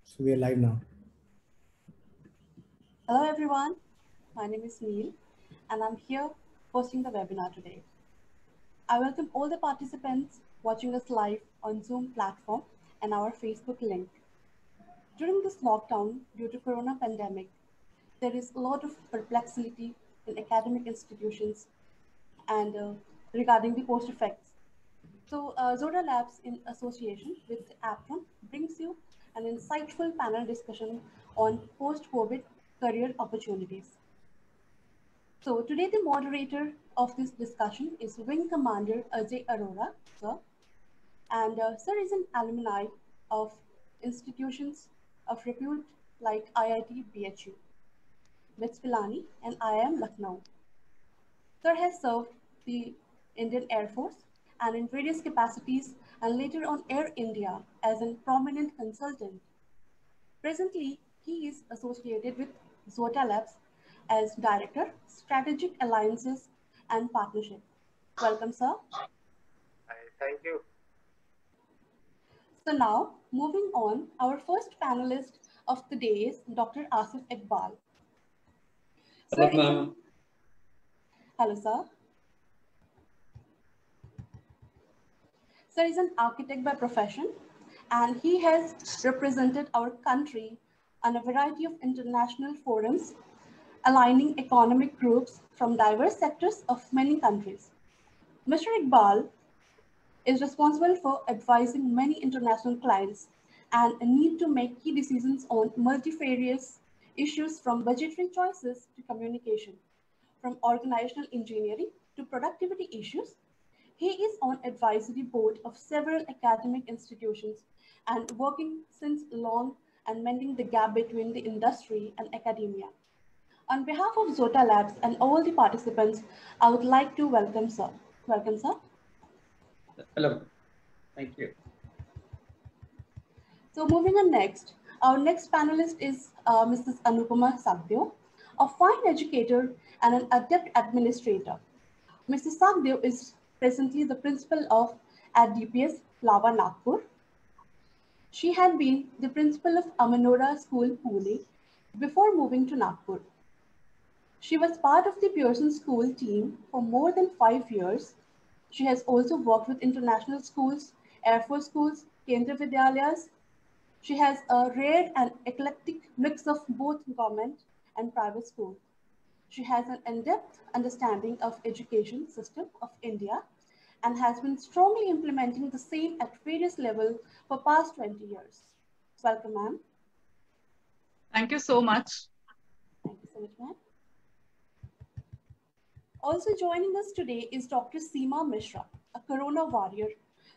So we are live now. Hello everyone, my name is Neil and I'm here hosting the webinar today. I welcome all the participants watching us live on Zoom platform and our Facebook link. During this lockdown due to corona pandemic, there is a lot of perplexity in academic institutions and regarding the post effects. So Zotalabs in association with Aptron brings you an insightful panel discussion on post-COVID career opportunities. So today the moderator of this discussion is Wing Commander Ajay Arora, sir. And sir is an alumni of institutions of repute like IIT BHU, BITS Pilani, and IIM Lucknow. Sir has served the Indian Air Force and in various capacities and later on Air India as a prominent consultant. Presently, he is associated with Zotalabs as Director, Strategic Alliances and Partnership. Welcome, sir. Thank you. So now, moving on, our first panelist of the day is Dr. Asif Iqbal. Hello, ma'am. Hello, sir. Sir is an architect by profession, and he has represented our country on a variety of international forums, aligning economic groups from diverse sectors of many countries. Mr. Iqbal is responsible for advising many international clients and a need to make key decisions on multifarious issues from budgetary choices to communication, from organizational engineering to productivity issues. He is on advisory board of several academic institutions and working since long and mending the gap between the industry and academia. On behalf of Zotalabs and all the participants, I would like to welcome sir. Welcome, sir. Hello. Thank you. So moving on next, our next panelist is Mrs. Anupama Sagdeo, a fine educator and an adept administrator. Mrs. Sagdeo is presently the principal at DPS Lava Nagpur. She had been the principal of Amanora School, Pune, before moving to Nagpur. She was part of the Pearson School team for more than 5 years. She has also worked with international schools, Air Force schools, Kendra Vidyalayas. She has a rare and eclectic mix of both government and private schools. She has an in-depth understanding of education system of India and has been strongly implementing the same at various levels for past 20 years. Welcome, ma'am. Thank you so much. Thank you so much, ma'am. Also joining us today is Dr. Seema Misra, a corona warrior.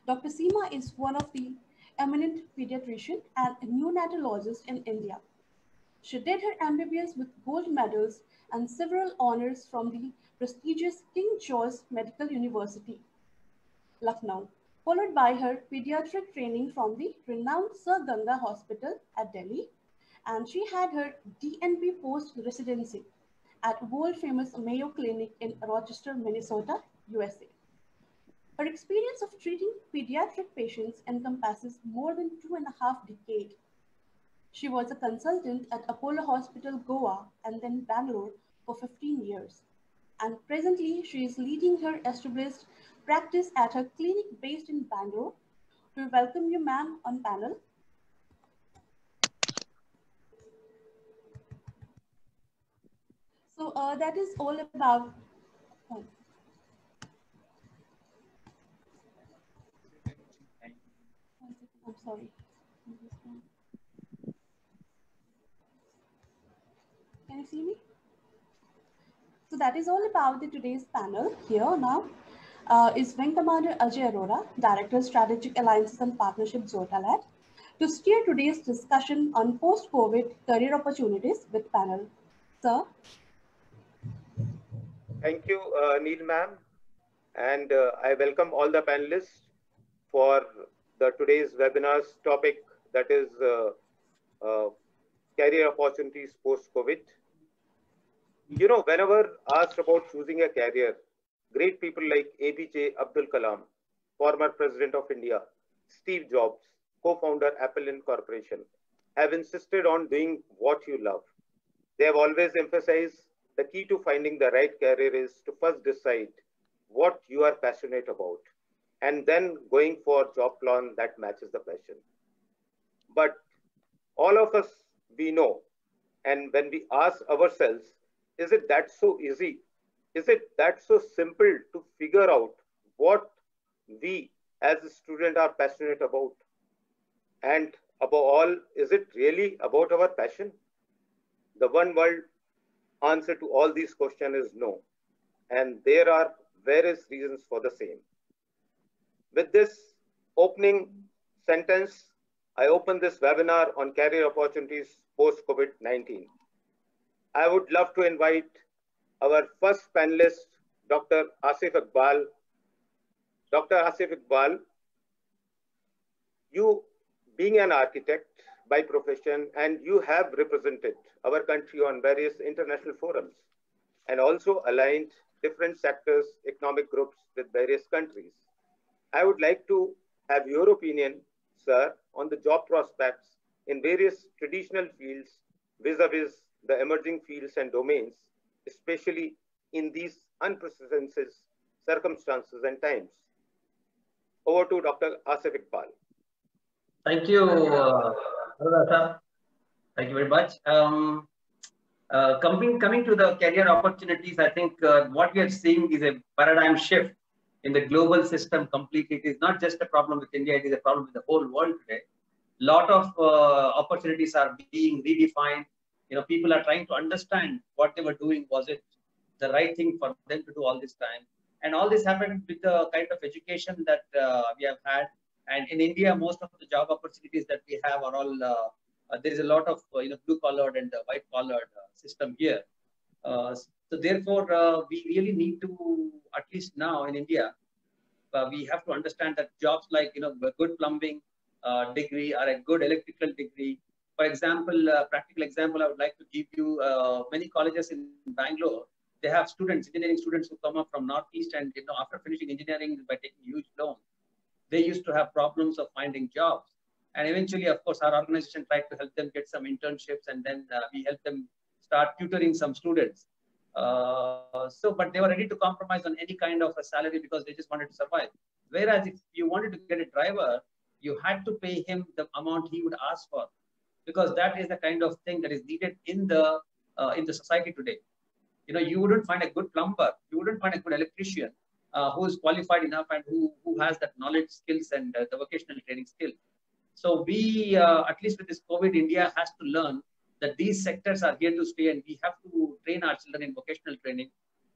Dr. Seema is one of the eminent pediatrician and neonatologist in India. She did her MBBS with gold medals and several honors from the prestigious King George Medical University, Lucknow, followed by her pediatric training from the renowned Sir Ganga Hospital at Delhi, and she had her DNP post-residency at world-famous Mayo Clinic in Rochester, Minnesota, USA. Her experience of treating pediatric patients encompasses more than 2.5 decades. She was a consultant at Apollo Hospital, Goa, and then Bangalore for 15 years. And presently, she is leading her established practice at her clinic based in Bangalore. We welcome you, ma'am, on panel. So that is all about. Oh. I'm sorry. Can you see me? So that is all about today's panel. Here now is Wing Commander Ajay Arora, Director Strategic Alliances and Partnership Zotalabs, to steer today's discussion on post-COVID career opportunities with panel. Sir. Thank you, Neil ma'am. And I welcome all the panelists for today's webinar's topic, that is career opportunities post-COVID. You know, whenever asked about choosing a career, great people like APJ Abdul Kalam, former President of India, Steve Jobs, co-founder Apple Inc. Corporation, have insisted on doing what you love. They have always emphasized the key to finding the right career is to first decide what you are passionate about and then going for job plan that matches the passion. But all of us, we know, and when we ask ourselves, is it that so easy? Is it that so simple to figure out what we as a student are passionate about? And above all, is it really about our passion? The one word answer to all these questions is no. And there are various reasons for the same. With this opening sentence, I open this webinar on career opportunities post-COVID-19. I would love to invite our first panelist, Dr. Asif Iqbal. Dr. Asif Iqbal, you being an architect by profession, and you have represented our country on various international forums and also aligned different sectors, economic groups with various countries. I would like to have your opinion, sir, on the job prospects in various traditional fields vis-a-vis the emerging fields and domains, especially in these unprecedented circumstances and times. Over to Dr. Asif Iqbal. Thank you, Arora sir. Thank you very much. Coming to the career opportunities, I think what we are seeing is a paradigm shift in the global system completely. It is not just a problem with India, it is a problem with the whole world today. Lot of opportunities are being redefined. You know, people are trying to understand what they were doing. Was it the right thing for them to do all this time? And all this happened with the kind of education that we have had. And in India, most of the job opportunities that we have are all, there is a lot of blue-collared and white-collared system here. So therefore, we really need to, at least now in India, we have to understand that jobs like, a good plumbing degree or a good electrical degree. For example, practical example, I would like to give you many colleges in Bangalore. They have students, engineering students who come up from Northeast, and after finishing engineering by taking huge loans, they used to have problems of finding jobs. And eventually, of course, our organization tried to help them get some internships, and then we helped them start tutoring some students. But they were ready to compromise on any kind of a salary because they just wanted to survive. Whereas if you wanted to get a driver, you had to pay him the amount he would ask for, because that is the kind of thing that is needed in the society today. You wouldn't find a good plumber, you wouldn't find a good electrician who is qualified enough and who has that knowledge, skills, and the vocational training skill. So we, at least with this COVID, India has to learn that these sectors are here to stay, and we have to train our children in vocational training.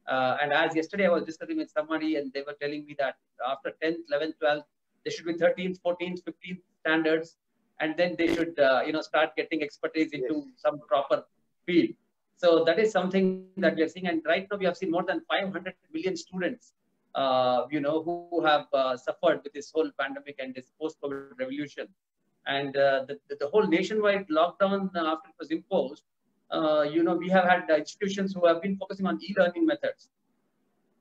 And as yesterday I was discussing with somebody, and they were telling me that after 10th, 11th, 12th, there should be 13th, 14th, 15th standards, and then they should start getting expertise into some proper field. So that is something that we are seeing. And right now we have seen more than 500 million students who have suffered with this whole pandemic and this post-COVID revolution. And the whole nationwide lockdown after it was imposed, we have had institutions who have been focusing on e-learning methods.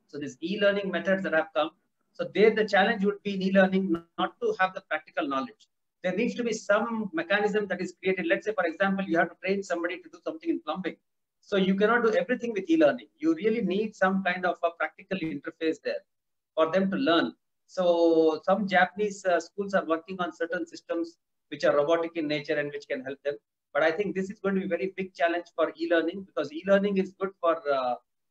So these e-learning methods that have come, so there the challenge would be in e-learning not to have the practical knowledge. There needs to be some mechanism that is created. Let's say, for example, you have to train somebody to do something in plumbing. So you cannot do everything with e-learning. You really need some kind of a practical interface there for them to learn. So some Japanese schools are working on certain systems which are robotic in nature and which can help them. But I think this is going to be a very big challenge for e-learning, because e-learning is good for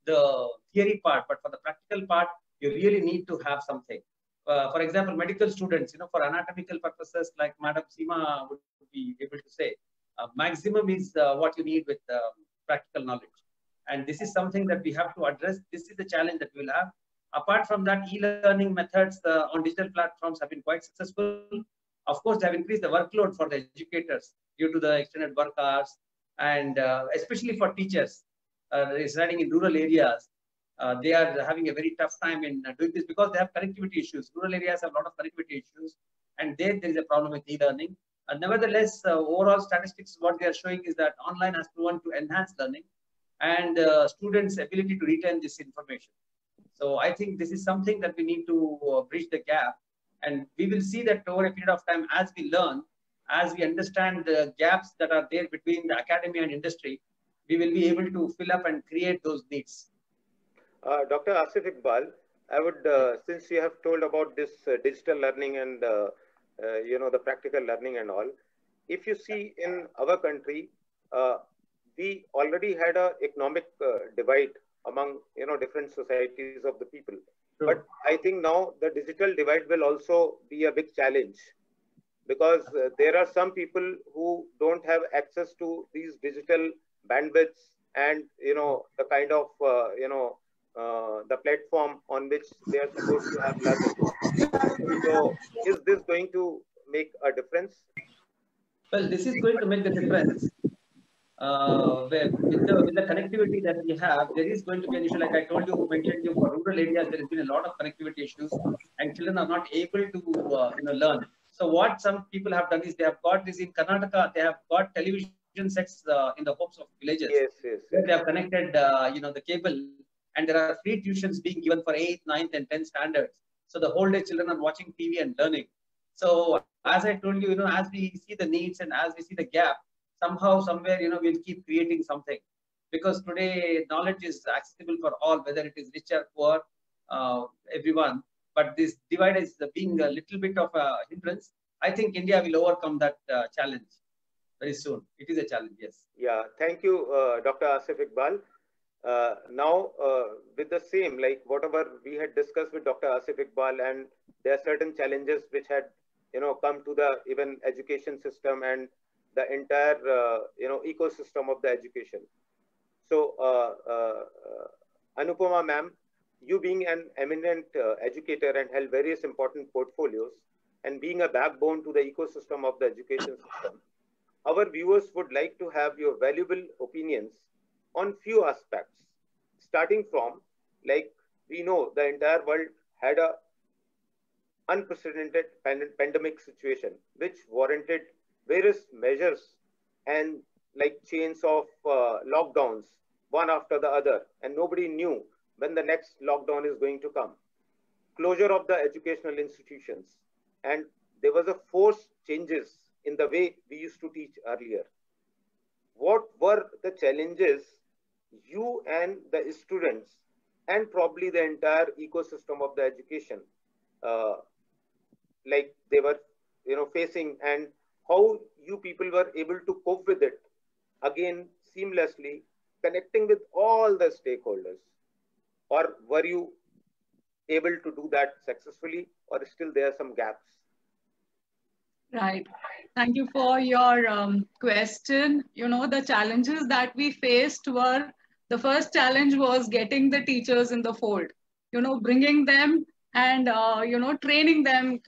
the theory part, but for the practical part, you really need to have something. For example, medical students, for anatomical purposes, like Madam Seema would be able to say, maximum is what you need with practical knowledge. And this is something that we have to address. This is the challenge that we'll have. Apart from that, e-learning methods on digital platforms have been quite successful. Of course, they have increased the workload for the educators due to the extended work hours, and especially for teachers residing in rural areas. They are having a very tough time in doing this because they have connectivity issues. Rural areas have a lot of connectivity issues, and there is a problem with e-learning. Nevertheless, overall statistics, what they are showing is that online has proven to enhance learning and students' ability to retain this information. So I think this is something that we need to bridge the gap. And we will see that over a period of time, as we learn, as we understand the gaps that are there between the academy and industry, we will be able to fill up and create those needs. Dr. Asif Iqbal, I would, since you have told about this digital learning and the practical learning and all, if you see in our country, we already had a economic divide among different societies of the people. True. But I think now the digital divide will also be a big challenge, because there are some people who don't have access to these digital bandwidths and the kind of the platform on which they are supposed to have learning. So is this going to make a difference? Well, this is going to make the difference. With the connectivity that we have, there is going to be an issue. Like I told you, mentioned you, for rural areas, there has been a lot of connectivity issues, and children are not able to learn. So what some people have done is they have got this in Karnataka. They have got television sets in the homes of villages. Yes. They have connected the cable, and there are free tuitions being given for 8th, 9th, and 10th standards. So the whole day children are watching TV and learning. So as I told you, as we see the needs and as we see the gap, somehow, somewhere, we'll keep creating something, because today knowledge is accessible for all, whether it is rich or poor, everyone. But this divide is being a little bit of a hindrance. I think India will overcome that challenge very soon. It is a challenge, yes. Yeah, thank you, Dr. Asif Iqbal. Now, with the same, like whatever we had discussed with Dr. Asif Iqbal, and there are certain challenges which had, come to the even education system and the entire, ecosystem of the education. So, Anupama ma'am, you being an eminent educator and held various important portfolios, and being a backbone to the ecosystem of the education system, our viewers would like to have your valuable opinions on few aspects, starting from, like, we know the entire world had a unprecedented pandemic situation, which warranted various measures and like chains of lockdowns, one after the other, and nobody knew when the next lockdown is going to come. Closure of the educational institutions, and there was a forced changes in the way we used to teach earlier. What were the challenges you and the students and probably the entire ecosystem of the education like they were facing, and how you people were able to cope with it, again seamlessly connecting with all the stakeholders? Or were you able to do that successfully, or still there are some gaps? Right. Thank you for your question. The challenges that we faced were, the first challenge was getting the teachers in the fold, bringing them and, training them,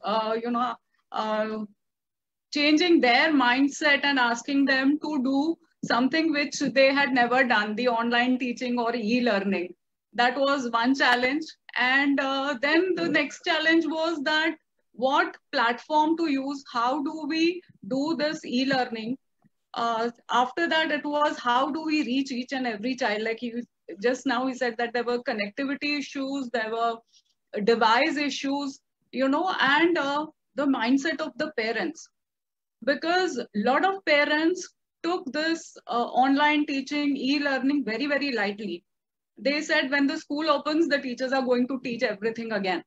changing their mindset and asking them to do something which they had never done, the online teaching or e-learning. That was one challenge. And then the next challenge was that what platform to use, how do we do this e-learning? After that, it was how do we reach each and every child? Like just now he said that there were connectivity issues, there were device issues, and the mindset of the parents. Because a lot of parents took this online teaching, e-learning very, very lightly. They said when the school opens, the teachers are going to teach everything again.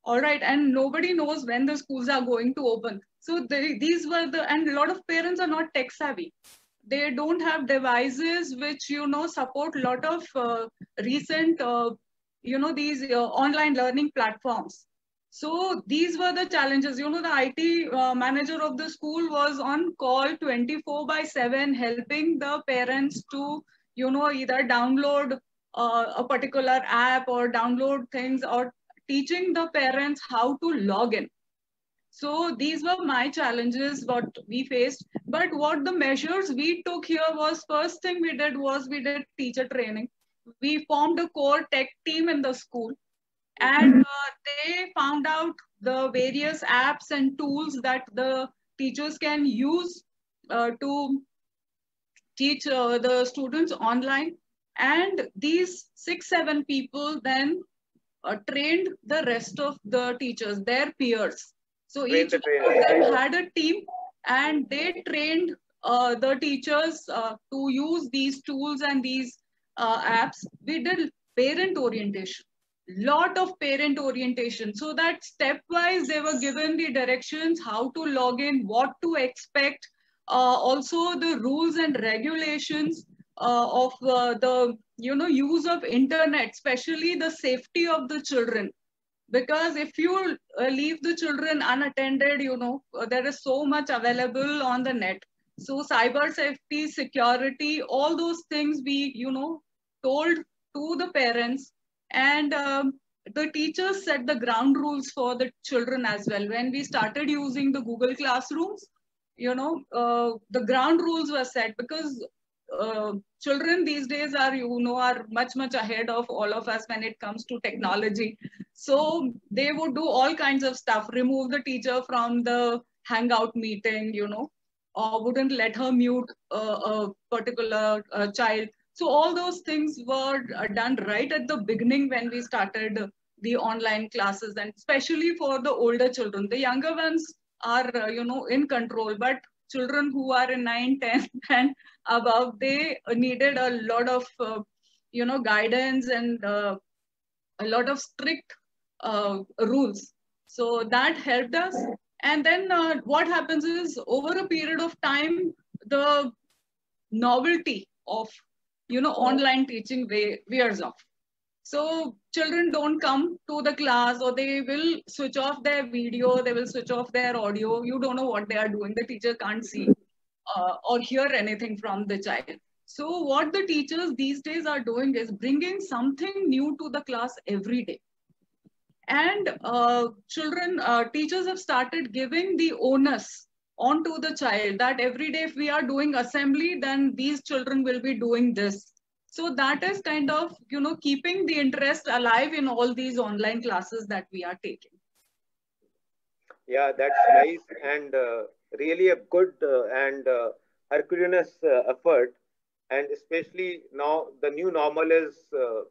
All right, and nobody knows when the schools are going to open. So these were and a lot of parents are not tech savvy. They don't have devices which, support a lot of recent, these online learning platforms. So these were the challenges. The IT manager of the school was on call 24/7, helping the parents to, either download a particular app or download things, or teaching the parents how to log in. So these were my challenges, what we faced. But what the measures we took here was, first thing we did was we did teacher training. We formed a core tech team in the school, and they found out the various apps and tools that the teachers can use to teach the students online. And these 6-7 people then trained the rest of the teachers, their peers. So each one of them had a team, and they trained the teachers to use these tools and these apps. We did parent orientation, lot of parent orientation, so that stepwise they were given the directions, how to log in, what to expect, also the rules and regulations of the use of internet, especially the safety of the children. Because if you leave the children unattended, there is so much available on the net. So cyber safety, security, all those things we told to the parents. And the teachers set the ground rules for the children as well. When we started using the Google Classrooms, the ground rules were set, because children these days are much ahead of all of us when it comes to technology. So they would do all kinds of stuff, remove the teacher from the hangout meeting, or wouldn't let her mute a particular child. So all those things were done right at the beginning when we started the online classes, and especially for the older children. The younger ones are in control, but children who are in 9, 10 and above, they needed a lot of guidance and a lot of strict rules. So that helped us. And then what happens is, over a period of time, the novelty of online teaching wears off. So children don't come to the class, or they will switch off their video, they will switch off their audio. You don't know what they are doing. The teacher can't see or hear anything from the child. So what the teachers these days are doing is bringing something new to the class every day. And teachers have started giving the onus onto the child, that every day if we are doing assembly, then these children will be doing this. So that is kind of, keeping the interest alive in all these online classes that we are taking. Yeah, that's nice, and really a good and Herculean effort. And especially now, the new normal is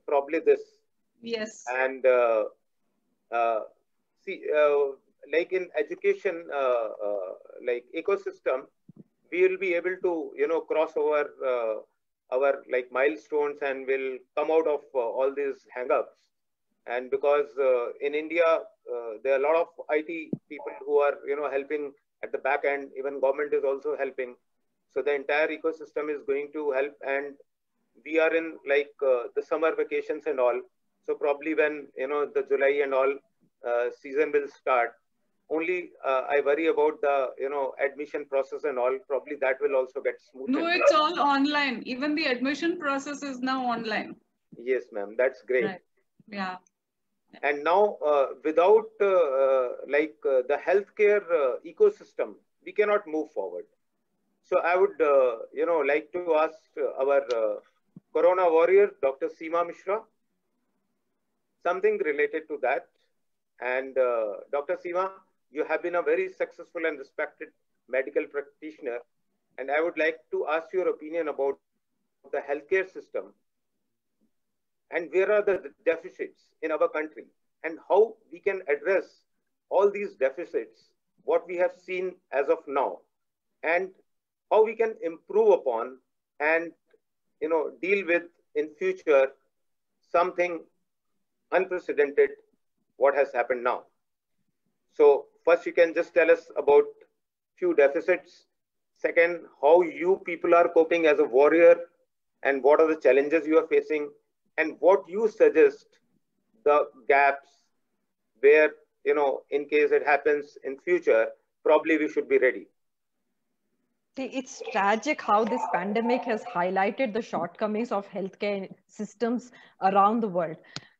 probably this. Yes. And see, like in education, like ecosystem, we will be able to, cross over our like milestones, and will come out of all these hang-ups. And because in India, there are a lot of IT people who are, helping at the back end. Even government is also helping. So the entire ecosystem is going to help. And we are in like the summer vacations and all. So probably when, the July and all season will start, only I worry about the, admission process and all. Probably that will also get smoothed. No, it's all online. Even the admission process is now online. Yes, ma'am. That's great. Right. Yeah. And now without the healthcare ecosystem, we cannot move forward. So I would, like to ask our Corona warrior, Dr. Seema Misra, something related to that. And Dr. Seema, you have been a very successful and respected medical practitioner. And I would like to ask your opinion about the healthcare system, and where are the deficits in our country, and how we can address all these deficits, what we have seen as of now, and how we can improve upon and deal with in future something unprecedented what has happened now. So first, you can just tell us about few deficits. Second, how you people are coping as a warrior, and what are the challenges you are facing, and what you suggest the gaps where, in case it happens in future, probably we should be ready. It's tragic how this pandemic has highlighted the shortcomings of healthcare systems around the world.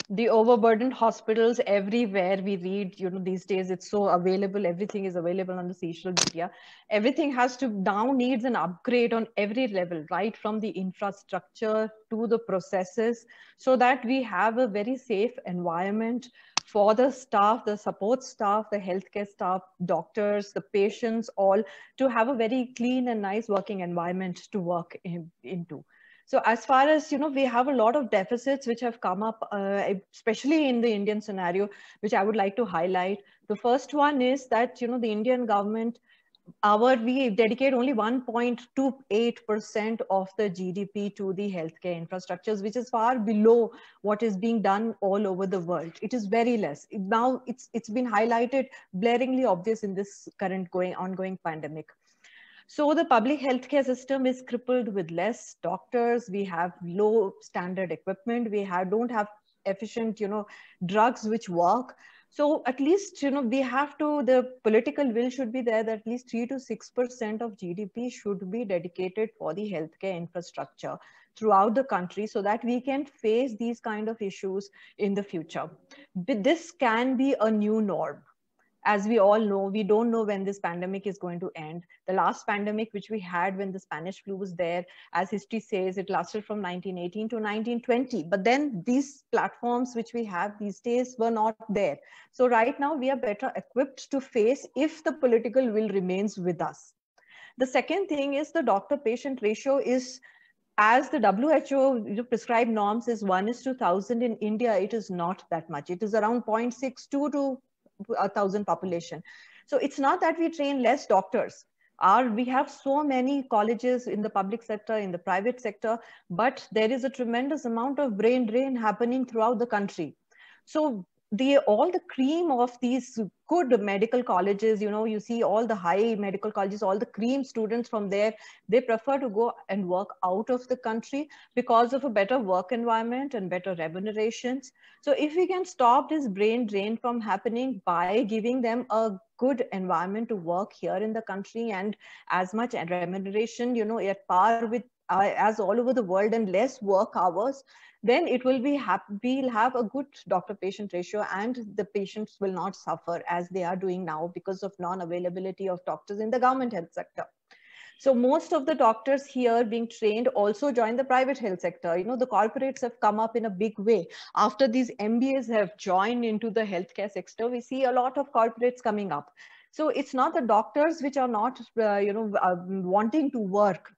The overburdened hospitals everywhere we read, these days it's so available, everything is available on the social media. Everything has to now needs an upgrade on every level, right from the infrastructure to the processes, so that we have a very safe environment for the staff, the support staff, the healthcare staff, doctors, the patients, all to have a very clean and nice working environment to work into. So as far as, we have a lot of deficits which have come up, especially in the Indian scenario, which I would like to highlight. The first one is that, the Indian government, we dedicate only 1.28% of the GDP to the healthcare infrastructures, which is far below what is being done all over the world. It is very less. Now it's been highlighted, blaringly obvious in this current ongoing pandemic. So the public healthcare system is crippled with less doctors. We have low standard equipment. We don't have efficient, drugs which work. So at least, we have to, the political will should be there that at least 3 to 6% of GDP should be dedicated for the healthcare infrastructure throughout the country so that we can face these kind of issues in the future. But this can be a new norm. As we all know, we don't know when this pandemic is going to end. The last pandemic which we had when the Spanish flu was there, as history says, it lasted from 1918 to 1920. But then these platforms which we have these days were not there. So right now we are better equipped to face if the political will remains with us. The second thing is the doctor-patient ratio is, as the WHO prescribed norms is 1:1,000. In India, it is not that much. It is around 0.62 to 1,000 population. So it's not that we train less doctors. We have so many colleges in the public sector, in the private sector, but there is a tremendous amount of brain drain happening throughout the country. So all the cream of these good medical colleges, you see all the high medical colleges, all the cream students from there, they prefer to go and work out of the country because of a better work environment and better remunerations. So if we can stop this brain drain from happening by giving them a good environment to work here in the country and as much remuneration, at par with as all over the world and less work hours, then it will be we'll have a good doctor-patient ratio and the patients will not suffer as they are doing now because of non-availability of doctors in the government health sector. So most of the doctors here being trained also join the private health sector. The corporates have come up in a big way. After these MBAs have joined into the healthcare sector, we see a lot of corporates coming up. So it's not the doctors which are not, wanting to work.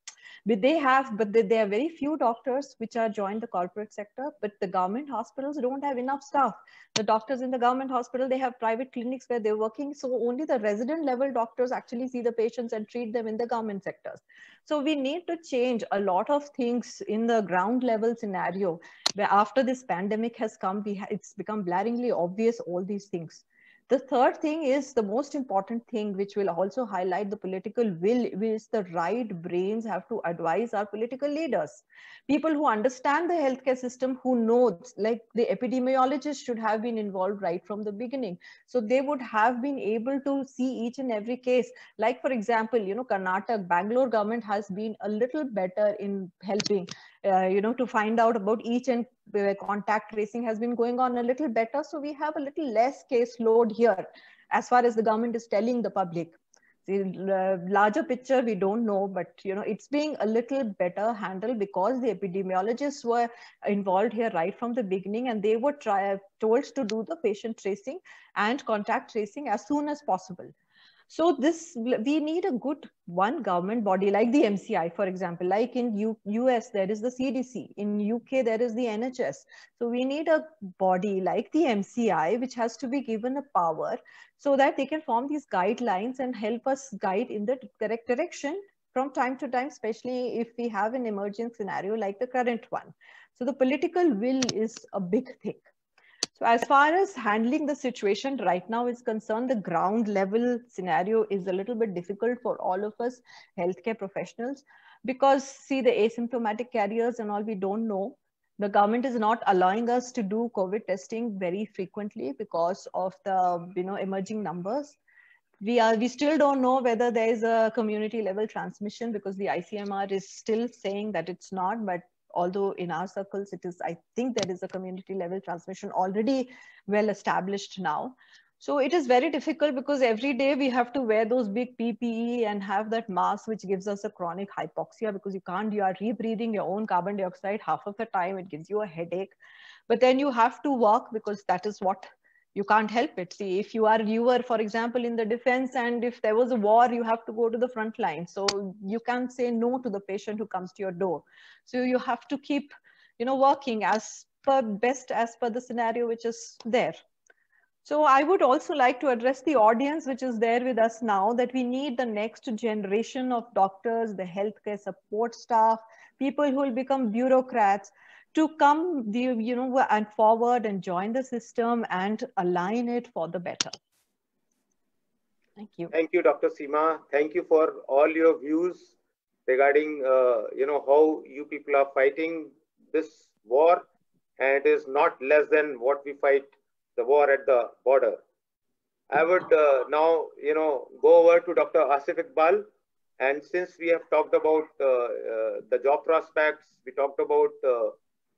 But there are very few doctors which are joined the corporate sector, but the government hospitals don't have enough staff. The doctors in the government hospital, they have private clinics where they're working. So only the resident level doctors actually see the patients and treat them in the government sectors. So we need to change a lot of things in the ground level scenario where after this pandemic has come, it's become blaringly obvious all these things. The third thing is the most important thing, which will also highlight the political will, is the right brains have to advise our political leaders. People who understand the healthcare system, who know, like the epidemiologists should have been involved right from the beginning. So they would have been able to see each and every case. Like, for example, Karnataka, Bangalore government has been a little better in helping, to find out about each and contact tracing has been going on a little better. So we have a little less caseload here as far as the government is telling the public. The larger picture we don't know, but it's being a little better handled because the epidemiologists were involved here right from the beginning, and they were told to do the patient tracing and contact tracing as soon as possible. So we need a good one government body like the MCI, for example, like in US, there is the CDC, in UK, there is the NHS. So we need a body like the MCI, which has to be given a power so that they can form these guidelines and help us guide in the correct direction from time to time, especially if we have an emerging scenario like the current one. So the political will is a big thing. So as far as handling the situation right now is concerned, the ground level scenario is a little bit difficult for all of us healthcare professionals because see the asymptomatic carriers and all, we don't know. The government is not allowing us to do COVID testing very frequently because of the emerging numbers. We still don't know whether there is a community level transmission because the ICMR is still saying that it's not, but although in our circles, I think there is a community level transmission already well established now. So it is very difficult because every day we have to wear those big PPE and have that mask, which gives us a chronic hypoxia because you are rebreathing your own carbon dioxide half of the time. It gives you a headache, but then you have to walk because that is what You can't help it. See, if you were, for example, in the defense, and if there was a war, you have to go to the front line. So you can't say no to the patient who comes to your door. So you have to keep, working as per the scenario which is there. So I would also like to address the audience which is there with us now, that we need the next generation of doctors, the healthcare support staff, people who will become bureaucrats, to come, and forward and join the system and align it for the better. Thank you. Thank you, Dr. Seema. Thank you for all your views regarding, how you people are fighting this war, and it is not less than what we fight the war at the border. I would now, go over to Dr. Asif Iqbal. And since we have talked about the job prospects, we talked about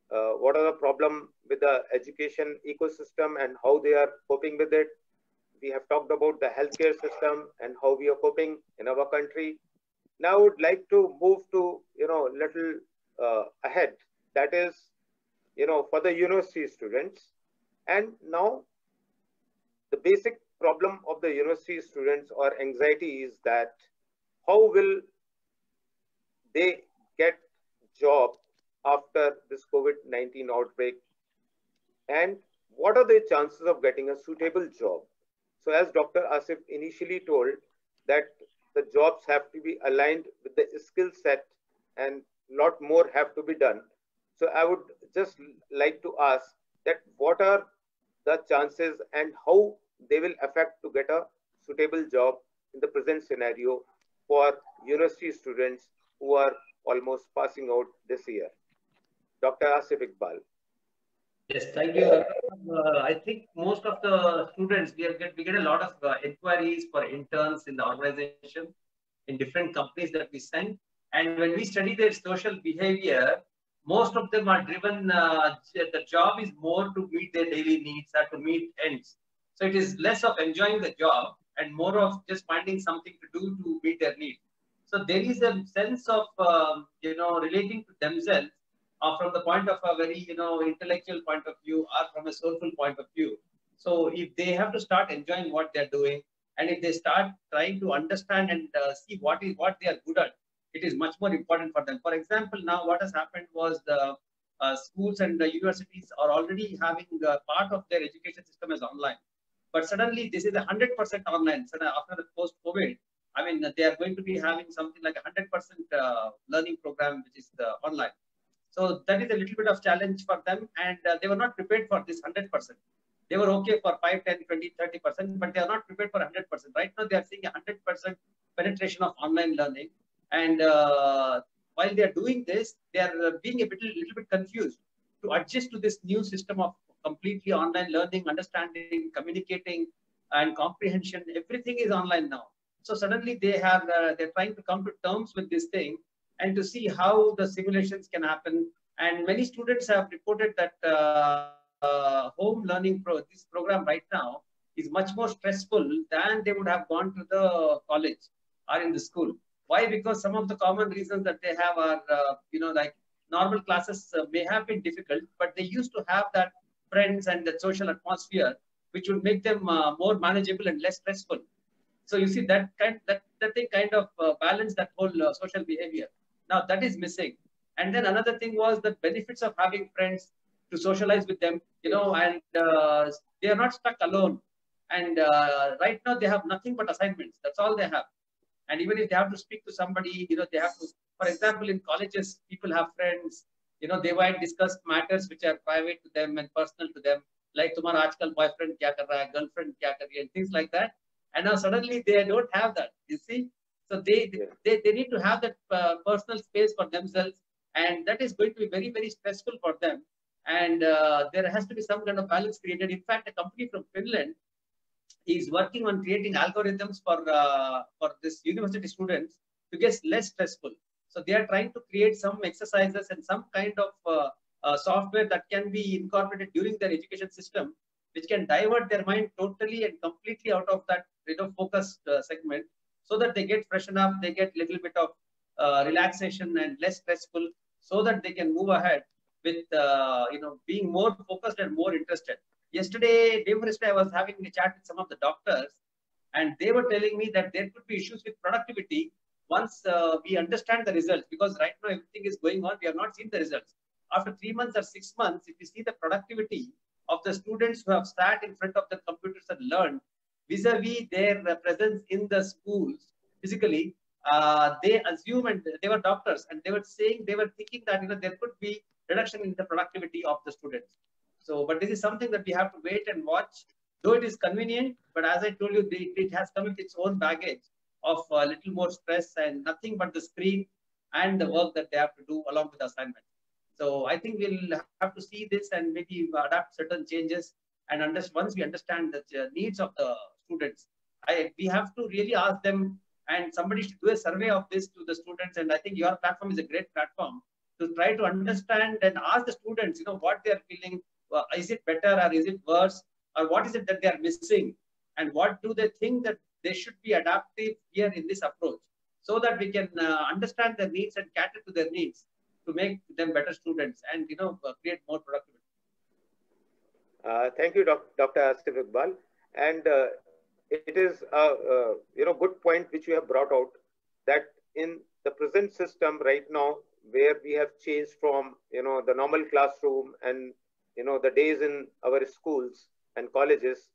what are the problems with the education ecosystem and how they are coping with it. We have talked about the healthcare system and how we are coping in our country. Now I would like to move to, little ahead. That is, for the university students. And now the basic problem of the university students or anxiety is that how will they get job after this COVID-19 outbreak, and what are the chances of getting a suitable job? So as Dr. Asif initially told, that the jobs have to be aligned with the skill set and lot more have to be done. So I would just like to ask that what are the chances and how they will affect to get a suitable job in the present scenario for university students who are almost passing out this year. Dr. Asif Iqbal. Yes, thank you. I think most of the students, we get a lot of inquiries for interns in the organization, in different companies that we send. And when we study their social behavior, most of them are driven, the job is more to meet their daily needs or to meet ends. So it is less of enjoying the job and more of just finding something to do to meet their needs. So there is a sense of, relating to themselves from the point of a very, intellectual point of view or from a soulful point of view. So if they have to start enjoying what they're doing, and if they start trying to understand and see what they are good at, it is much more important for them. For example, now what has happened was the schools and the universities are already having part of their education system as online. But suddenly this is 100% online. So after the post-COVID, I mean, they are going to be having something like 100% learning program, which is online. So that is a little bit of challenge for them, and they were not prepared for this 100%. They were okay for 5, 10, 20, 30%, but they are not prepared for 100%. Right now, they are seeing 100% penetration of online learning. And while they are doing this, they are being a little bit confused to adjust to this new system of completely online learning, understanding, communicating, and comprehension. Everything is online now. So suddenly they're trying to come to terms with this thing and to see how the simulations can happen. And many students have reported that home learning this program right now is much more stressful than they would have gone to the college or in the school. Why? Because some of the common reasons that they have are, like normal classes may have been difficult, but they used to have that friends and the social atmosphere, which would make them more manageable and less stressful. So you see that they kind of balance that whole social behavior. Now that is missing. And then another thing was the benefits of having friends to socialize with them, and they are not stuck alone. And right now they have nothing but assignments. That's all they have. And even if they have to speak to somebody, they have to, for example, in colleges, people have friends, they might discuss matters which are private to them and personal to them, like tomorrow aajkal boyfriend kya kar raha hai, girlfriend kya kar rahi hai, and things like that. And now suddenly they don't have that, you see. So they need to have that personal space for themselves, and that is going to be very, very stressful for them. And there has to be some kind of balance created. In fact, a company from Finland is working on creating algorithms for this university students to get less stressful. So they are trying to create some exercises and some kind of software that can be incorporated during their education system, which can divert their mind totally and completely out of that focused segment, so that they get freshen up, they get little bit of relaxation and less stressful, so that they can move ahead with being more focused and more interested. Yesterday, day before yesterday, I was having a chat with some of the doctors, and they were telling me that there could be issues with productivity once we understand the results, because right now everything is going on, we have not seen the results. After 3 months or 6 months, if we see the productivity of the students who have sat in front of the computers and learned vis-a-vis their presence in the schools physically, they assume, and they were doctors, and they were saying, they were thinking that there could be reduction in the productivity of the students. So, but this is something that we have to wait and watch. Though it is convenient, but as I told you, it has come with its own baggage of a little more stress and nothing but the screen and the work that they have to do along with the assignment. So I think we'll have to see this and maybe adapt certain changes. And once we understand the needs of the students, we have to really ask them, and somebody should do a survey of this to the students. And I think your platform is a great platform to try to understand and ask the students, what they are feeling. Is it better or is it worse? Or what is it that they are missing? And what do they think that they should be adaptive here in this approach, so that we can understand their needs and cater to their needs to make them better students and create more productivity. Thank you, Dr. Asif Iqbal. And it is a good point which you have brought out, that in the present system right now, where we have changed from the normal classroom and the days in our schools and colleges,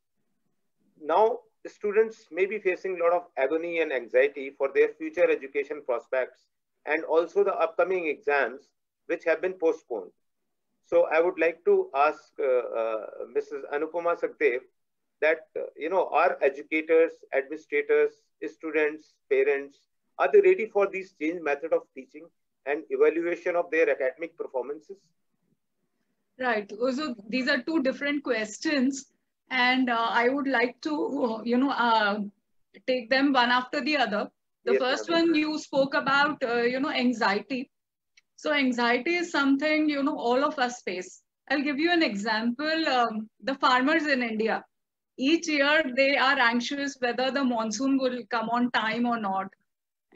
now the students may be facing a lot of agony and anxiety for their future education prospects, and also the upcoming exams which have been postponed. So I would like to ask Mrs. Anupama Sagdeo that, are educators, administrators, students, parents, are they ready for this changed method of teaching and evaluation of their academic performances? Right. So these are two different questions, and I would like to, take them one after the other. The first one you spoke about, anxiety. So anxiety is something, all of us face. I'll give you an example. The farmers in India, each year they are anxious whether the monsoon will come on time or not,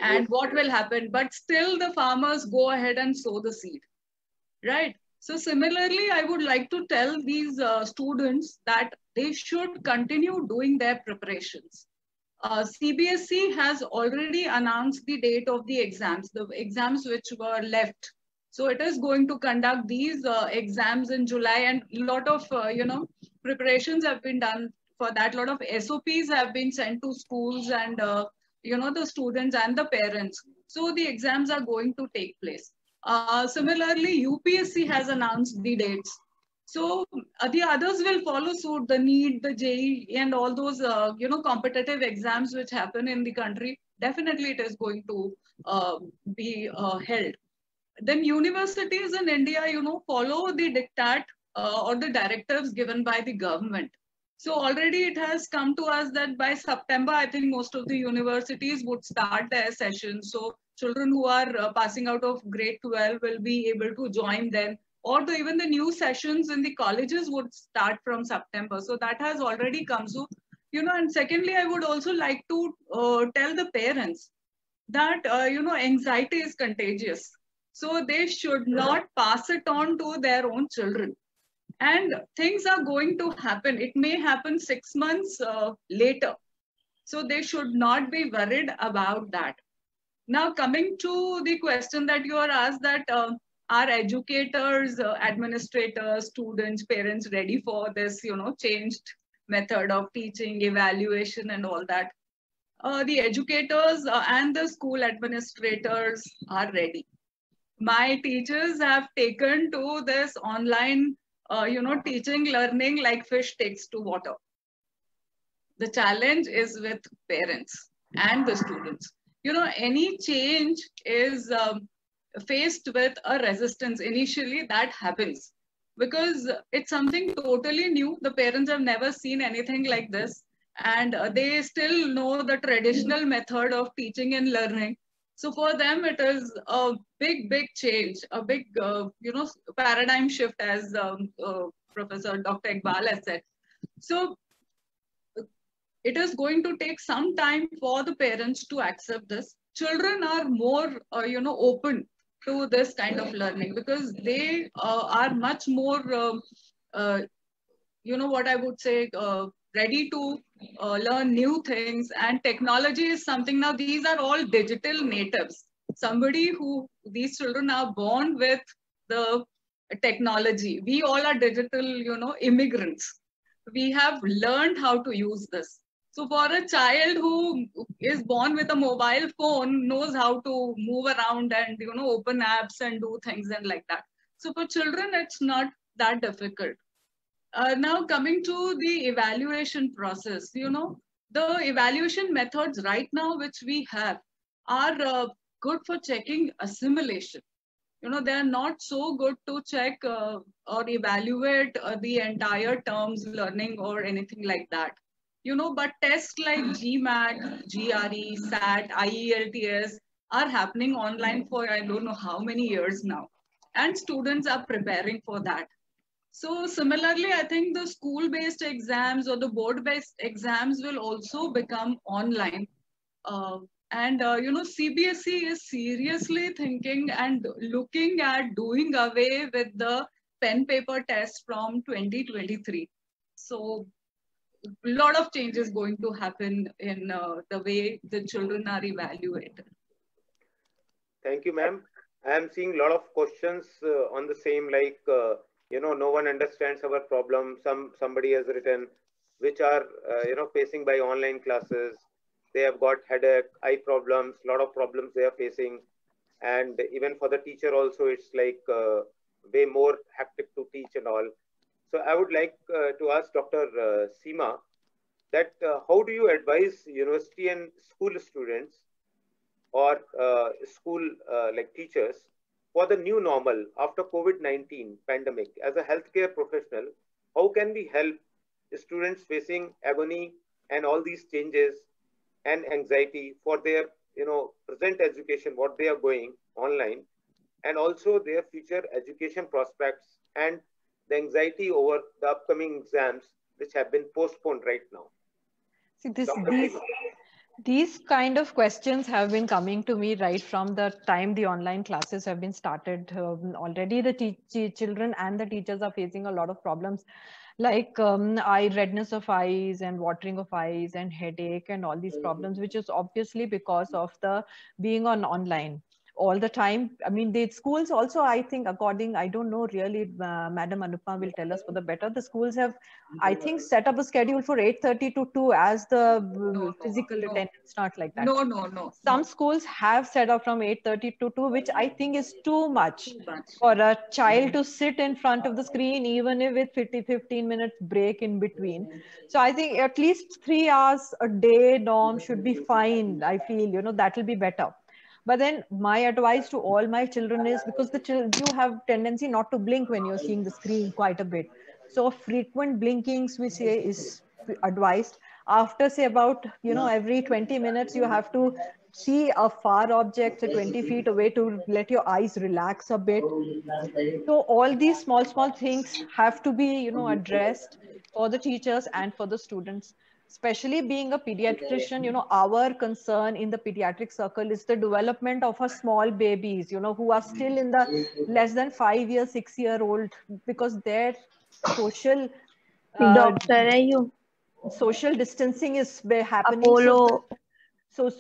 and what will happen. But still the farmers go ahead and sow the seed, right? So similarly, I would like to tell these students that they should continue doing their preparations. CBSE has already announced the date of the exams which were left. So it is going to conduct these exams in July, and a lot of, preparations have been done for that. A lot of SOPs have been sent to schools and, the students and the parents. So the exams are going to take place. Similarly, UPSC has announced the dates. So the others will follow suit, the NEET, the JEE, and all those, competitive exams which happen in the country. Definitely it is going to be held. Then universities in India, follow the diktat or the directives given by the government. So already it has come to us that by September, I think most of the universities would start their sessions. So children who are passing out of grade 12 will be able to join then, or even the new sessions in the colleges would start from September. So that has already come. So, and secondly, I would also like to tell the parents that, anxiety is contagious. So they should not pass it on to their own children. And things are going to happen. It may happen 6 months later. So they should not be worried about that. Now, coming to the question that you are asked, that are educators, administrators, students, parents ready for this, changed method of teaching, evaluation, and all that? The educators and the school administrators are ready. My teachers have taken to this online, teaching, learning like fish takes to water. The challenge is with parents and the students. Any change is faced with a resistance. Initially, that happens because it's something totally new. The parents have never seen anything like this, and they still know the traditional method of teaching and learning. So for them, it is a big, big change, a big, paradigm shift, as Professor Dr. Iqbal has said. So it is going to take some time for the parents to accept this. Children are more, open to this kind of learning because they are much more, what I would say, ready to learn new things. And technology is something now, these are all digital natives. These children are born with the technology. We all are digital, immigrants. We have learned how to use this. So for a child who is born with a mobile phone, knows how to move around and, open apps and do things and like that. So for children, it's not that difficult. Now coming to the evaluation process, the evaluation methods right now which we have are good for checking assimilation. They are not so good to check or evaluate the entire terms learning or anything like that. But tests like GMAT, GRE, SAT, IELTS are happening online for I don't know how many years now. And students are preparing for that. So similarly, I think the school-based exams or the board-based exams will also become online. CBSE is seriously thinking and looking at doing away with the pen paper test from 2023. So a lot of changes going to happen in the way the children are evaluated. Thank you, ma'am. I am seeing a lot of questions on the same, like, no one understands our problem. Somebody has written, which are, facing by online classes. They have got headache, eye problems, a lot of problems they are facing. And even for the teacher also, it's like way more hectic to teach and all. So I would like to ask Dr. Seema that how do you advise university and school students or school like teachers for the new normal after COVID-19 pandemic? As a healthcare professional, how can we help students facing agony and all these changes and anxiety for their present education, what they are going online, and also their future education prospects and the anxiety over the upcoming exams which have been postponed right now? See, these kind of questions have been coming to me right from the time the online classes have been started. Already the children and the teachers are facing a lot of problems like eye redness of eyes and watering of eyes and headache and all these problems, which is obviously because of the being on online all the time. I mean, the schools also, I think, I don't know really, Madam Anupama will tell us for the better. The schools have, I think, set up a schedule for 8:30 to 2 as the physical attendance, not like that. No. Some schools have set up from 8:30 to 2, which I think is too much for a child to sit in front of the screen, even if with 15 minutes break in between. So I think at least 3 hours a day norm should be fine. I feel, that will be better. But then my advice to all my children is, because you have tendency not to blink when you're seeing the screen quite a bit. So frequent blinkings, we say, is advised. After, say, about, every 20 minutes, you have to see a far object, say 20 feet away, to let your eyes relax a bit. So all these small things have to be, addressed for the teachers and for the students. Especially being a pediatrician, our concern in the pediatric circle is the development of our small babies, who are still in the less than 5 year, 6-year-old, because their social social distancing is happening. Apollo. So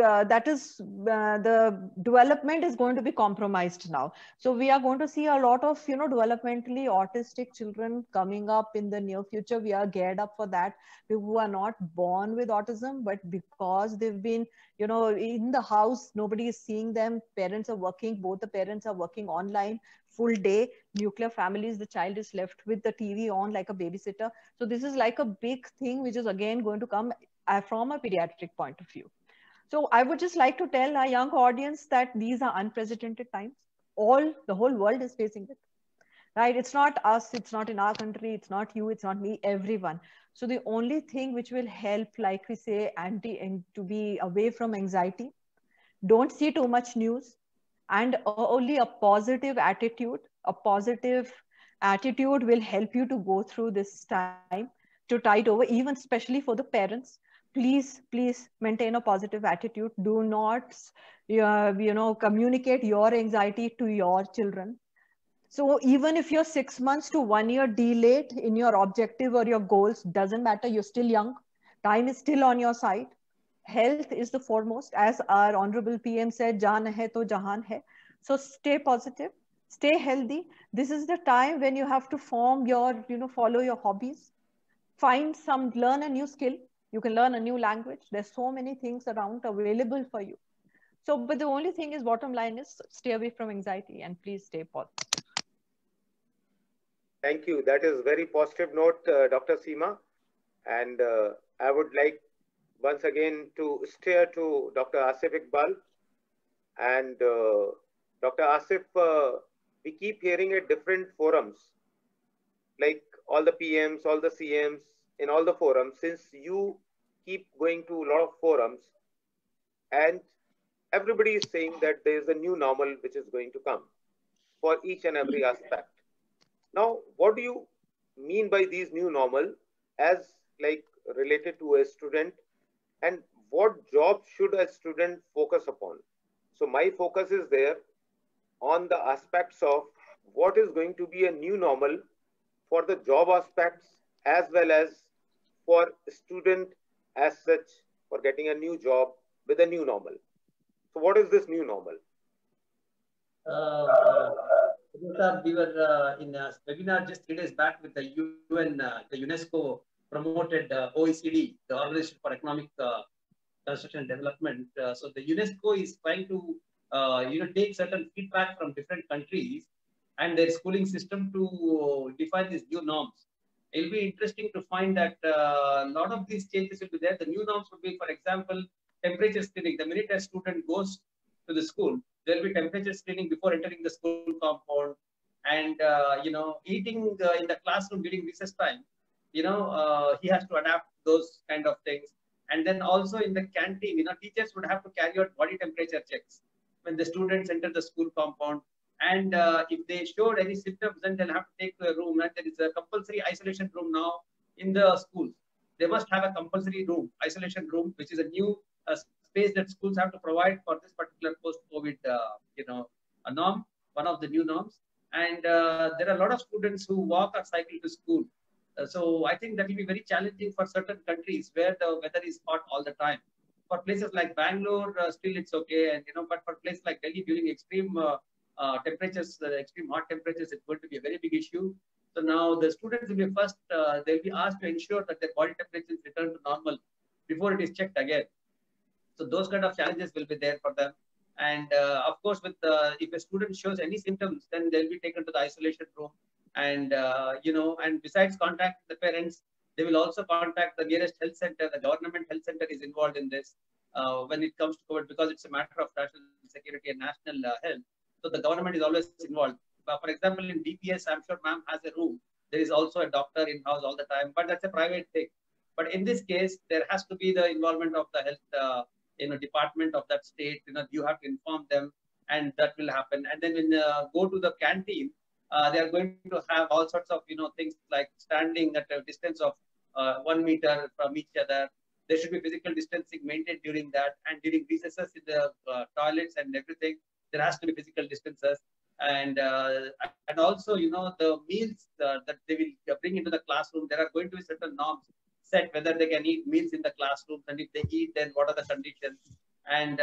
that is the development is going to be compromised now. So we are going to see a lot of developmentally autistic children coming up in the near future. We are geared up for that. Who are not born with autism, but because they've been in the house, nobody is seeing them. Parents are working. Both the parents are working online full day. Nuclear families. The child is left with the TV on like a babysitter. So this is like a big thing, which is again going to come from a pediatric point of view. So I would just like to tell our young audience that these are unprecedented times. The whole world is facing it, right? It's not us, it's not in our country, it's not you, it's not me, everyone. So the only thing which will help, like we say, to be away from anxiety, don't see too much news, and only a positive attitude will help you to go through this time, to tide over, even especially for the parents. Please maintain a positive attitude. Do not communicate your anxiety to your children. So even if you're 6 months to 1 year delayed in your objective or your goals, doesn't matter. You're still young. Time is still on your side. Health is the foremost. As our Honorable PM said, Jaan hai to jahan hai. So stay positive, stay healthy. This is the time when you have to form your, follow your hobbies. Learn a new skill. You can learn a new language. There's so many things around available for you. So, but the only thing is, bottom line is, stay away from anxiety and please stay positive. Thank you. That is very positive note, Dr. Seema. And I would like once again to steer to Dr. Asif Iqbal. And Dr. Asif, we keep hearing at different forums, like all the PMs, all the CMs, in all the forums, since you keep going to a lot of forums, and everybody is saying that there is a new normal which is going to come for each and every aspect. Now, what do you mean by these new normal as like related to a student, and what job should a student focus upon? So my focus is there on the aspects of what is going to be a new normal for the job aspects as well as for student as such for getting a new job with a new normal. So what is this new normal? We were in a webinar just 3 days back with the UN, the UNESCO promoted OECD, the Organization for Economic Construction and Development. So the UNESCO is trying to take certain feedback from different countries and their schooling system to define these new norms. It'll be interesting to find that a lot of these changes will be there. The new norms would be, for example, temperature screening. The minute a student goes to the school, there will be temperature screening before entering the school compound. And, eating in the classroom during recess time, he has to adapt those kind of things. And then also in the canteen, teachers would have to carry out body temperature checks when the students enter the school compound. And if they showed any symptoms, then they'll have to take to a room. And there is a compulsory isolation room now in the schools. They must have a compulsory room, isolation room, which is a new space that schools have to provide for this particular post-COVID, a norm, one of the new norms. And there are a lot of students who walk or cycle to school. So I think that will be very challenging for certain countries where the weather is hot all the time. For places like Bangalore, still it's okay, and but for places like Delhi during extreme temperatures, extreme hot temperatures, it's going to be a very big issue. So now the students will be first, they'll be asked to ensure that their body temperatures return to normal before it is checked again. So those kind of challenges will be there for them. And of course, with if a student shows any symptoms, then they'll be taken to the isolation room. And, and besides contacting the parents, they will also contact the nearest health center. The government health center is involved in this when it comes to COVID, because it's a matter of national security and national health. So the government is always involved. But for example, in DPS, I'm sure ma'am has a room. There is also a doctor in-house all the time, but that's a private thing. But in this case, there has to be the involvement of the health department of that state. You have to inform them, and that will happen. And then when go to the canteen, they are going to have all sorts of things like standing at a distance of 1 meter from each other. There should be physical distancing maintained during that, and during recesses in the toilets and everything, there has to be physical distances. And also the meals that they will bring into the classroom, there are going to be certain norms set whether they can eat meals in the classrooms, and if they eat, then what are the conditions. And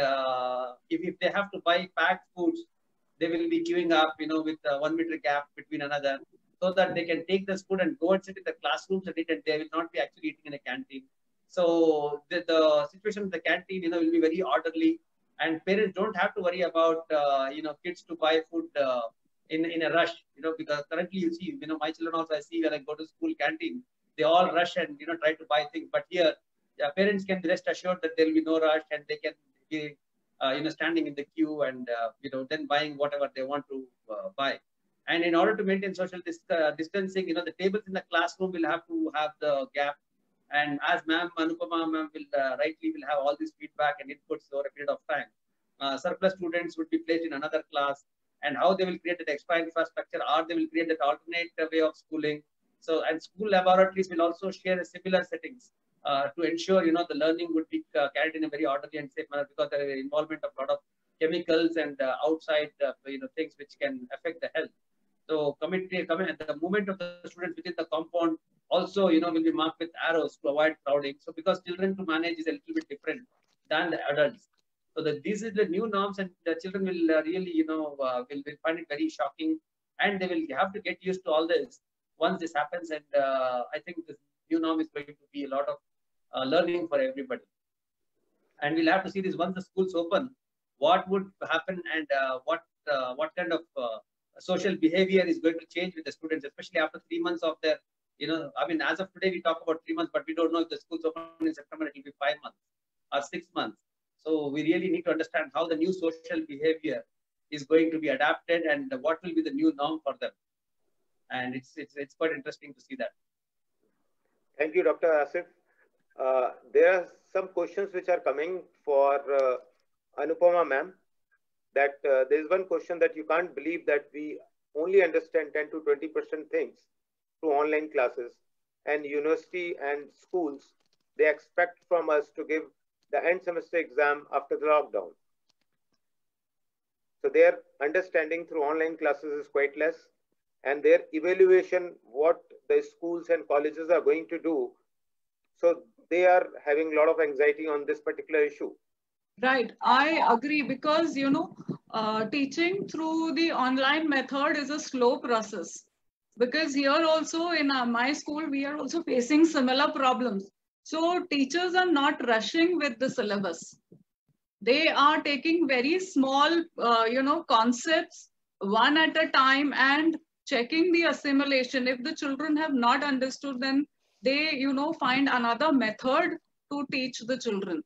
if they have to buy packed foods, they will be queuing up, with a 1 meter gap between another, so that they can take this food and go and sit in the classrooms and eat, and they will not be actually eating in a canteen. So the situation in the canteen, will be very orderly, and parents don't have to worry about, kids to buy food in a rush, because currently you see, my children also, I see when I go to school canteen, they all rush and, try to buy things. But here, parents can rest assured that there will be no rush, and they can be, standing in the queue and, then buying whatever they want to buy. And in order to maintain social distancing, the tables in the classroom will have to have the gap. And as Anupama ma'am will rightly will have all this feedback and inputs over a period of time. Surplus students would be placed in another class, and how they will create that extra infrastructure, or they will create that alternate way of schooling. So, and school laboratories will also share a similar settings to ensure, the learning would be carried in a very orderly and safe manner, because there is involvement of a lot of chemicals and outside, things which can affect the health. So the movement of the students within the compound also, will be marked with arrows to avoid crowding. So because children to manage is a little bit different than the adults. So this is the new norms, and the children will really, will find it very shocking, and they will have to get used to all this once this happens. And I think this new norm is going to be a lot of learning for everybody. And we'll have to see this once the schools open, what would happen, and what kind of social behavior is going to change with the students, especially after 3 months of their, as of today, we talk about 3 months, but we don't know if the schools open in September, it will be 5 months or 6 months. So we really need to understand how the new social behavior is going to be adapted and what will be the new norm for them. And it's quite interesting to see that. Thank you, Dr. Asif. There are some questions which are coming for Anupama ma'am. That there is one question that you can't believe that we only understand 10 to 20% things through online classes, and university and schools, they expect from us to give the end semester exam after the lockdown. So their understanding through online classes is quite less, and their evaluation, what the schools and colleges are going to do. So they are having a lot of anxiety on this particular issue. Right, I agree, because teaching through the online method is a slow process. Because here also in my school, we are also facing similar problems. So teachers are not rushing with the syllabus. They are taking very small, concepts one at a time and checking the assimilation. If the children have not understood, then they, find another method to teach the children.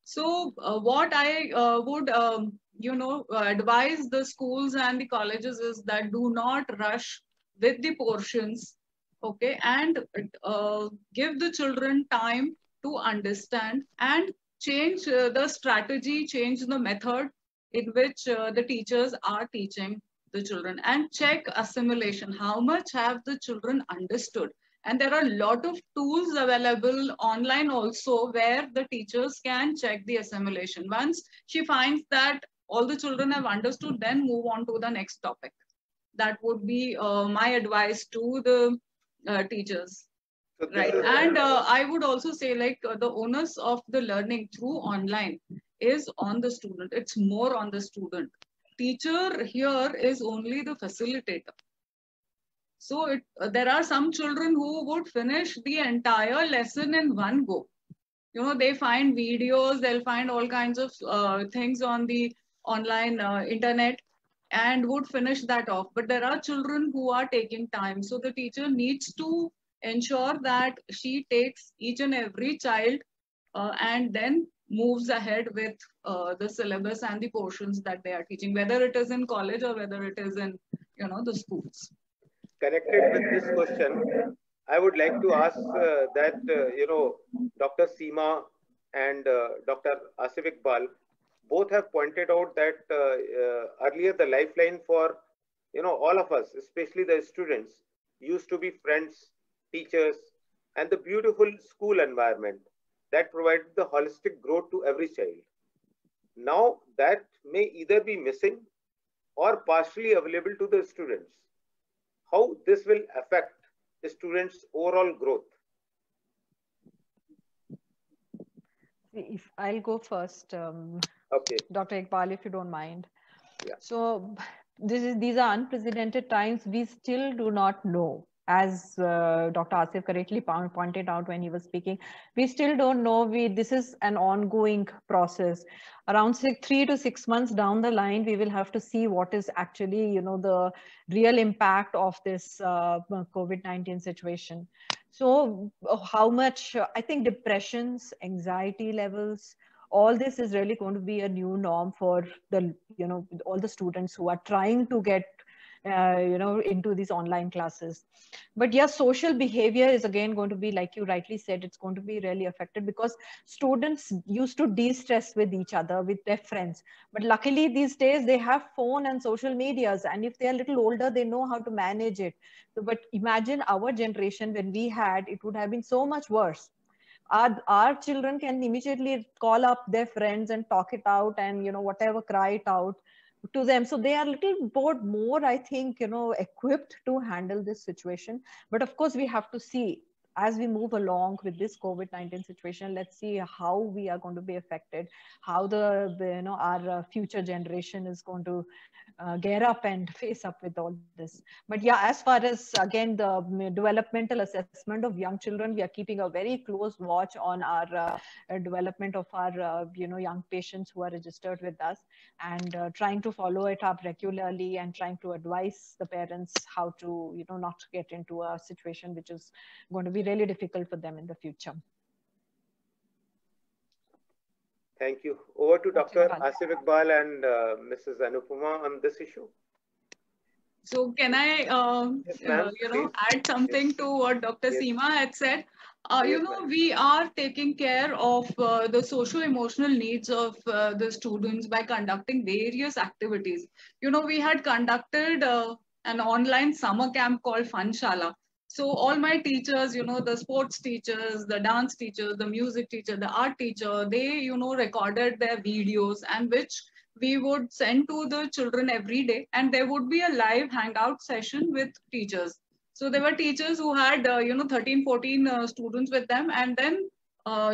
So what I would, advise the schools and the colleges is that do not rush with the portions, okay, and give the children time to understand and change the strategy, change the method in which the teachers are teaching the children, and check assimilation. How much have the children understood? And there are a lot of tools available online also where the teachers can check the assimilation. Once she finds that all the children have understood, then move on to the next topic. That would be my advice to the teachers. So right. And I would also say, like, the onus of the learning through online is on the student. It's more on the student. Teacher here is only the facilitator. So there are some children who would finish the entire lesson in one go. They find videos, they'll find all kinds of things on the online internet and would finish that off. But there are children who are taking time. So the teacher needs to ensure that she takes each and every child and then moves ahead with the syllabus and the portions that they are teaching, whether it is in college or whether it is in, the schools. Connected with this question, I would like to ask that, Dr. Seema and Dr. Asif Iqbal both have pointed out that earlier the lifeline for, all of us, especially the students, used to be friends, teachers, and the beautiful school environment that provided the holistic growth to every child. Now that may either be missing or partially available to the students. How this will affect the students' overall growth? If I'll go first, okay, Dr. Iqbal, if you don't mind. Yeah. So these are unprecedented times. We still do not know, as Dr. Asif correctly pointed out when he was speaking. We still don't know. This is an ongoing process. Around 3 to 6 months down the line, we will have to see what is actually, the real impact of this COVID-19 situation. So how much, I think depressions, anxiety levels, all this is really going to be a new norm for the, all the students who are trying to get, into these online classes. But yes, social behavior is again going to be, like you rightly said, it's going to be really affected, because students used to de-stress with each other, with their friends. But luckily these days they have phone and social medias, and if they're a little older, they know how to manage it. So, but imagine our generation, when we had, it would have been so much worse. Our children can immediately call up their friends and talk it out and, whatever, cry it out. to them. So they are a little bit more, I think, equipped to handle this situation. But of course, we have to see as we move along with this COVID-19 situation. Let's see how we are going to be affected, how our future generation is going to gear up and face up with all this. But yeah, as far as again the developmental assessment of young children, we are keeping a very close watch on our development of our young patients who are registered with us, and trying to follow it up regularly and trying to advise the parents how to not get into a situation which is going to be really difficult for them in the future. Thank you. Over to Dr. Asif Iqbal and Mrs. Anupama on this issue. So can I, yes, add something to what Dr. Seema had said? We are taking care of the socio-emotional needs of the students by conducting various activities. We had conducted an online summer camp called Fanshala. So all my teachers, the sports teachers, the dance teachers, the music teacher, the art teacher, they, recorded their videos, and which we would send to the children every day, and there would be a live hangout session with teachers. So there were teachers who had 13, 14 students with them, and then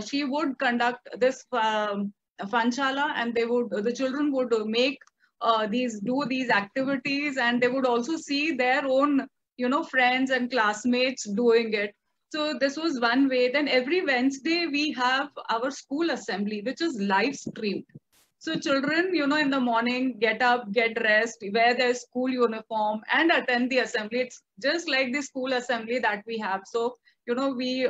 she would conduct this fanshala, and the children would make do these activities, and they would also see their own friends and classmates doing it. So this was one way. Then every Wednesday we have our school assembly, which is live streamed. So children, in the morning, get up, get dressed, wear their school uniform and attend the assembly. It's just like the school assembly that we have. So, we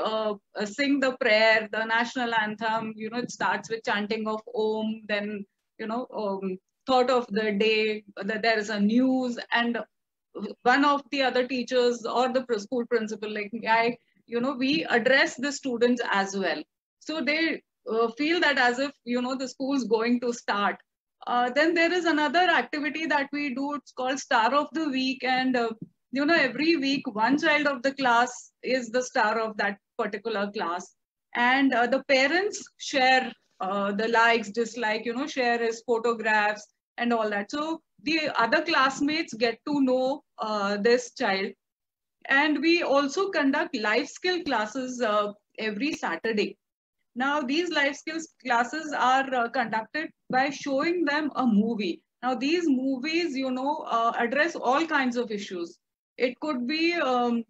sing the prayer, the national anthem, it starts with chanting of Om, then, thought of the day, that there is a news, and one of the other teachers or the school principal, like I, we address the students as well. So they feel that as if, the school's going to start. Then there is another activity that we do. It's called Star of the Week. And, every week, one child of the class is the star of that particular class. And the parents share the likes, dislike, share his photographs and all that. So the other classmates get to know this child. And we also conduct life skill classes every Saturday. Now, these life skills classes are conducted by showing them a movie. Now, these movies, address all kinds of issues. It could be, an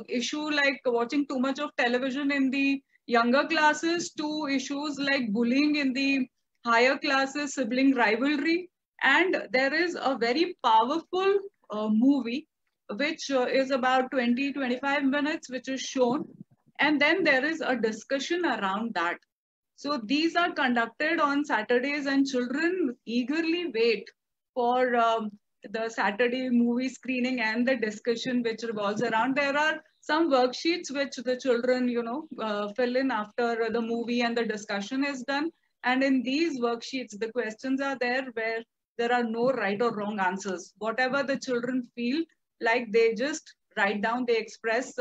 issue like watching too much of television in the younger classes, to issues like bullying in the higher classes, sibling rivalry. And there is a very powerful movie, which is about 20-25 minutes, which is shown. And then there is a discussion around that. So these are conducted on Saturdays, and children eagerly wait for the Saturday movie screening and the discussion which revolves around. There are some worksheets which the children, fill in after the movie and the discussion is done. And in these worksheets, the questions are there where there are no right or wrong answers. Whatever the children feel like, they just write down, they express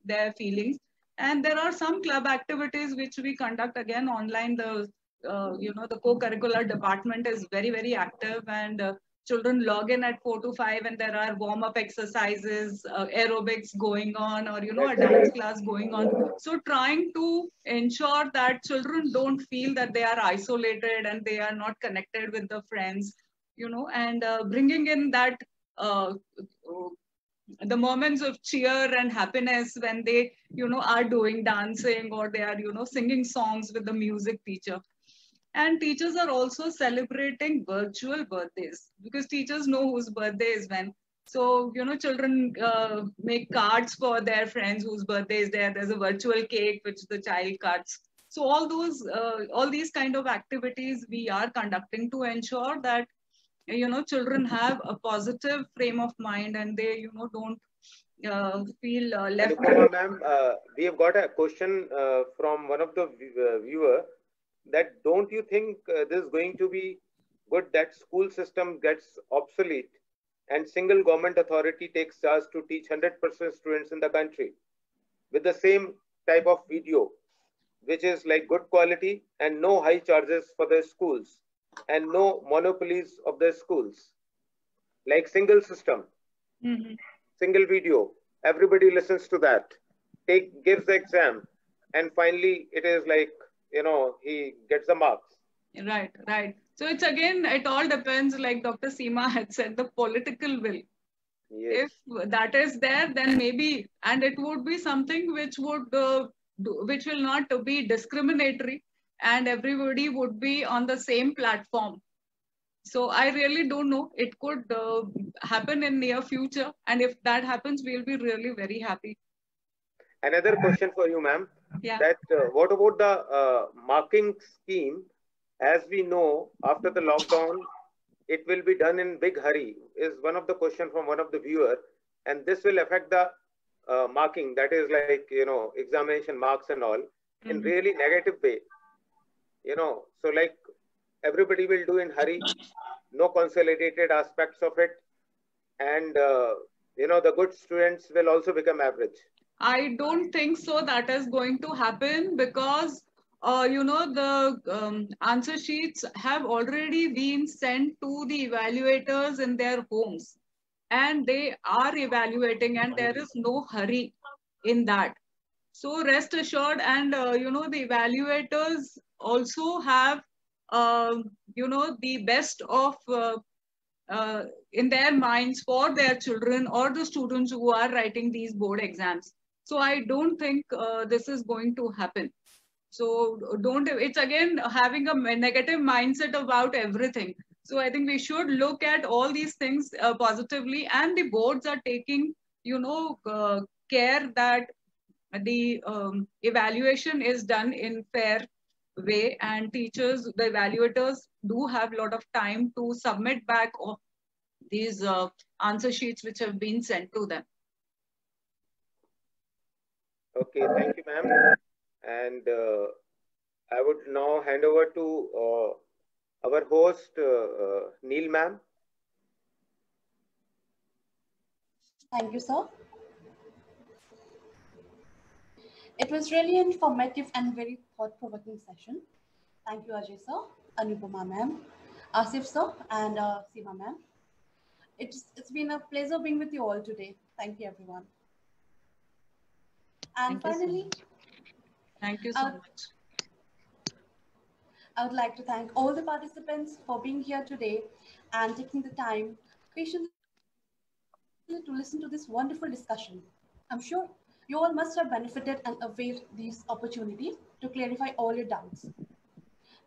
their feelings. And there are some club activities which we conduct again online. The co-curricular department is very, very active, and children log in at 4 to 5, and there are warm-up exercises, aerobics going on, or a dance class going on. So trying to ensure that children don't feel that they are isolated and they are not connected with the friends, and bringing in that the moments of cheer and happiness when they, are doing dancing, or they are, singing songs with the music teacher. And teachers are also celebrating virtual birthdays, because teachers know whose birthday is when. So, children make cards for their friends whose birthday is there. There's a virtual cake which the child cuts. So all these kind of activities we are conducting to ensure that children have a positive frame of mind, and they don't feel left out. Ma'am, we have got a question from one of the viewer, that don't you think this is going to be good that school system gets obsolete and single government authority takes charge to teach 100% students in the country with the same type of video, which is like good quality and no high charges for the schools? and no monopolies of the schools, like single system, single video. Everybody listens to that, gives the exam, and finally it is like, he gets the marks. Right, right. So it's again, it all depends, like Dr. Seema had said, the political will. Yes. If that is there, then maybe, and it would be something which would which will not be discriminatory, and everybody would be on the same platform. So I really don't know. It could happen in near future, and if that happens, we'll be really very happy. Another question for you, ma'am. Yeah. That what about the marking scheme? As we know, after the lockdown, it will be done in big hurry. Is one of the question from one of the viewer, and this will affect the marking. That is like examination marks and all in really negative way. So like everybody will do in hurry, no consolidated aspects of it, and the good students will also become average. I don't think so that is going to happen, because the answer sheets have already been sent to the evaluators in their homes, and they are evaluating, and there is no hurry in that. So rest assured, and the evaluators also have the best of in their minds for their children or the students who are writing these board exams. So I don't think this is going to happen. So it's again having a negative mindset about everything. So I think we should look at all these things positively, and the boards are taking, care that the evaluation is done in fair way, and teachers, the evaluators do have a lot of time to submit back of these answer sheets which have been sent to them. Okay, thank you, ma'am. And I would now hand over to our host, Neil, ma'am. Thank you, sir. It was really an informative and very thought-provoking session. Thank you, Ajay sir, Anupama ma'am, Asif sir, and Seema ma'am. It's been a pleasure being with you all today. Thank you, everyone. And finally, thank you so much. I would like to thank all the participants for being here today and taking the time patiently to listen to this wonderful discussion. I'm sure you all must have benefited and availed these opportunities to clarify all your doubts.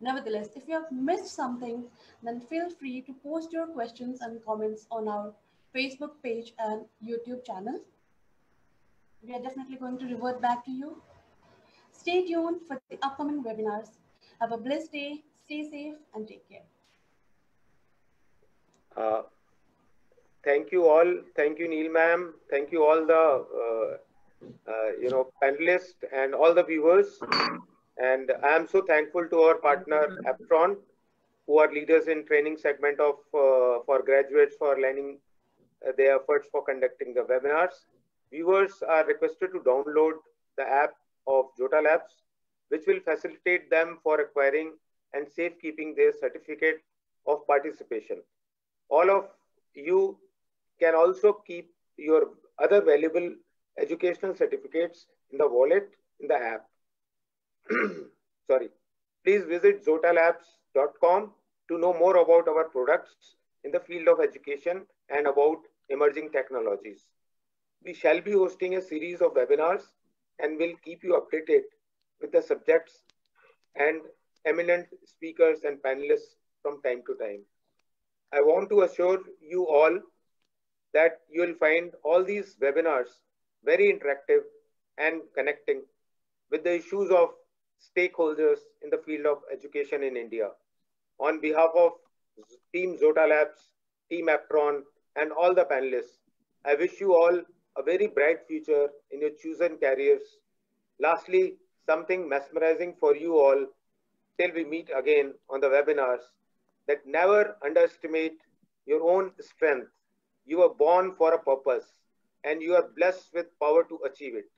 Nevertheless, if you have missed something, then feel free to post your questions and comments on our Facebook page and YouTube channel. We are definitely going to revert back to you. Stay tuned for the upcoming webinars. Have a blessed day, stay safe, and take care. Thank you all. Thank you, Neil ma'am. Thank you all the panelists and all the viewers. And I am so thankful to our partner Aptron, who are leaders in training segment of for graduates for lending their efforts for conducting the webinars. Viewers are requested to download the app of Zotalabs, which will facilitate them for acquiring and safekeeping their certificate of participation. All of you can also keep your other valuable educational certificates in the wallet in the app. Sorry. Please visit zotalabs.com to know more about our products in the field of education and about emerging technologies. We shall be hosting a series of webinars and will keep you updated with the subjects and eminent speakers and panelists from time to time. I want to assure you all that you will find all these webinars very interactive and connecting with the issues of stakeholders in the field of education in India. On behalf of Team Zotalabs, Team Aptron, and all the panelists, I wish you all a very bright future in your chosen careers. Lastly, something mesmerizing for you all till we meet again on the webinars, that never underestimate your own strength. You are born for a purpose and you are blessed with power to achieve it.